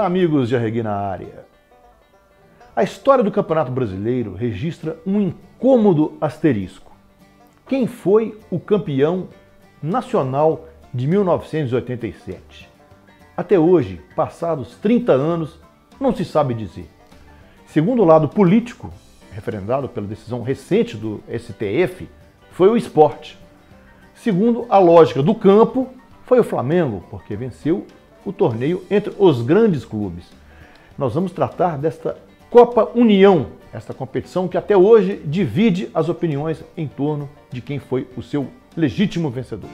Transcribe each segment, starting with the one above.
amigos de Arregui na área. A história do Campeonato Brasileiro registra um incômodo asterisco. Quem foi o campeão nacional de 1987? Até hoje, passados 30 anos, não se sabe dizer. Segundo o lado político, referendado pela decisão recente do STF, foi o Sport. Segundo a lógica do campo, foi o Flamengo, porque venceu o torneio entre os grandes clubes. Nós vamos tratar desta Copa União, esta competição que até hoje divide as opiniões em torno de quem foi o seu legítimo vencedor.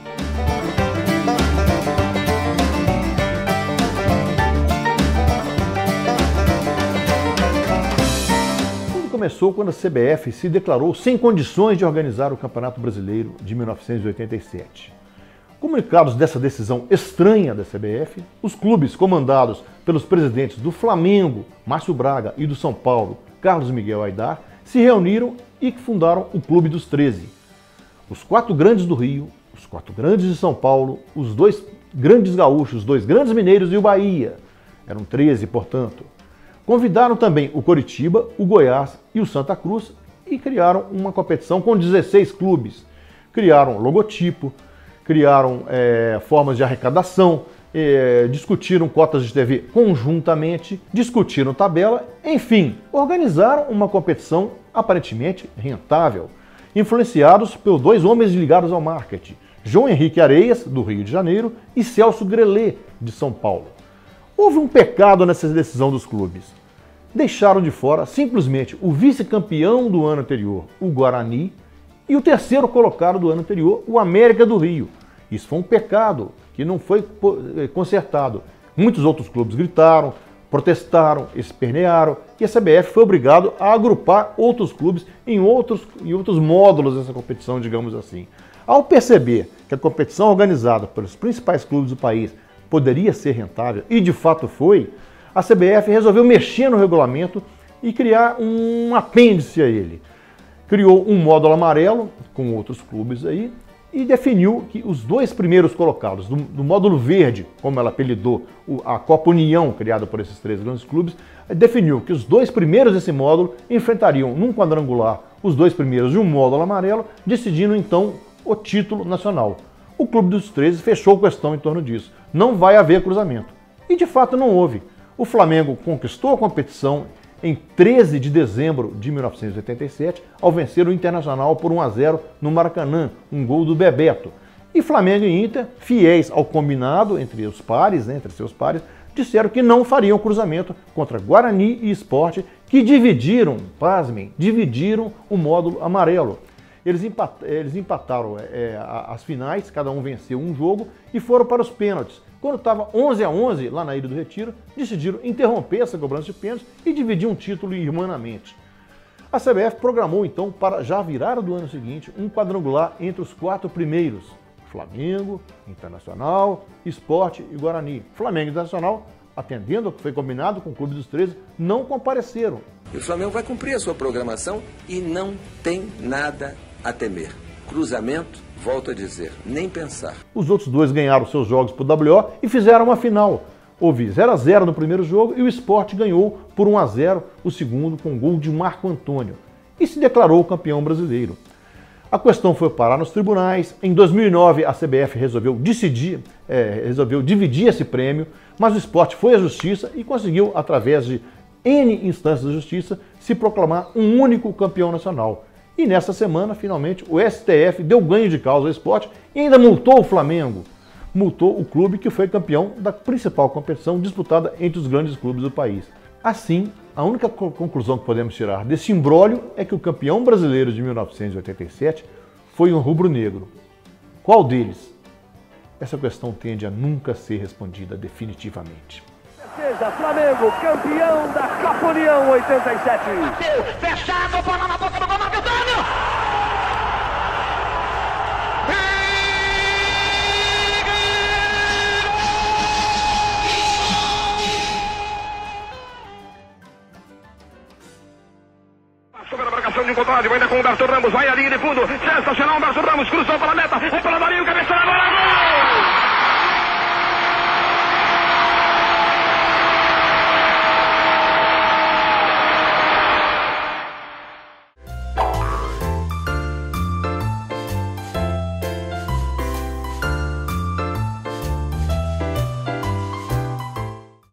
Começou quando a CBF se declarou sem condições de organizar o Campeonato Brasileiro de 1987. Comunicados dessa decisão estranha da CBF, os clubes comandados pelos presidentes do Flamengo, Márcio Braga, e do São Paulo, Carlos Miguel Aidar, se reuniram e fundaram o Clube dos 13. Os 4 grandes do Rio, os 4 grandes de São Paulo, os 2 grandes gaúchos, os 2 grandes mineiros e o Bahia. Eram 13, portanto. Convidaram também o Coritiba, o Goiás e o Santa Cruz e criaram uma competição com 16 clubes. Criaram logotipo, criaram formas de arrecadação, discutiram cotas de TV conjuntamente, discutiram tabela, enfim, organizaram uma competição aparentemente rentável, influenciados por 2 homens ligados ao marketing, João Henrique Areias, do Rio de Janeiro, e Celso Grelê, de São Paulo. Houve um pecado nessa decisão dos clubes. Deixaram de fora simplesmente o vice-campeão do ano anterior, o Guarani, e o terceiro colocado do ano anterior, o América do Rio. Isso foi um pecado que não foi consertado. Muitos outros clubes gritaram, protestaram, espernearam, e a CBF foi obrigado a agrupar outros clubes em outros módulos dessa competição, digamos assim. Ao perceber que a competição organizada pelos principais clubes do país poderia ser rentável, e de fato foi, a CBF resolveu mexer no regulamento e criar um apêndice a ele. Criou um módulo amarelo, com outros clubes aí, e definiu que os 2 primeiros colocados do módulo verde, como ela apelidou a Copa União, criada por esses 3 grandes clubes, definiu que os 2 primeiros desse módulo enfrentariam num quadrangular os 2 primeiros de um módulo amarelo, decidindo então o título nacional. O Clube dos 13 fechou questão em torno disso. Não vai haver cruzamento. E de fato não houve. O Flamengo conquistou a competição em 13 de dezembro de 1987, ao vencer o Internacional por 1-0 no Maracanã, um gol do Bebeto. E Flamengo e Inter, fiéis ao combinado entre os pares, entre seus pares, disseram que não fariam cruzamento contra Guarani e Sport, que dividiram, pasmem, dividiram o módulo amarelo. Eles empataram as finais, cada um venceu um jogo e foram para os pênaltis. Quando estava 11-11, lá na Ilha do Retiro, decidiram interromper essa cobrança de pênaltis e dividir um título irmanamente. A CBF programou então para já virada do ano seguinte um quadrangular entre os 4 primeiros, Flamengo, Internacional, Sport e Guarani. Flamengo e Internacional, atendendo ao que foi combinado com o Clube dos 13, não compareceram. E o Flamengo vai cumprir a sua programação e não tem nada a temer. Cruzamento, volto a dizer, nem pensar. Os outros 2 ganharam seus jogos por WO e fizeram uma final. Houve 0-0 no primeiro jogo e o Sport ganhou por 1-0 o segundo com gol de Marco Antônio e se declarou campeão brasileiro. A questão foi parar nos tribunais. Em 2009 a CBF resolveu dividir esse prêmio, mas o Sport foi à justiça e conseguiu, através de N instâncias da justiça, se proclamar um único campeão nacional. E nesta semana, finalmente, o STF deu ganho de causa ao Sport e ainda multou o Flamengo. Multou o clube que foi campeão da principal competição disputada entre os grandes clubes do país. Assim, a única conclusão que podemos tirar desse imbróglio é que o campeão brasileiro de 1987 foi um rubro-negro. Qual deles? Essa questão tende a nunca ser respondida definitivamente. Seja Flamengo, campeão da Copa União 87. Bateu, fechado, bola na boca do gol, Marco Antônio! Passou pela marcação de um controle, vai ainda com o Humberto Ramos, vai ali de fundo, sensacional, Humberto Ramos cruzou para a meta, é pela Marinho, cabeça na bola, gol!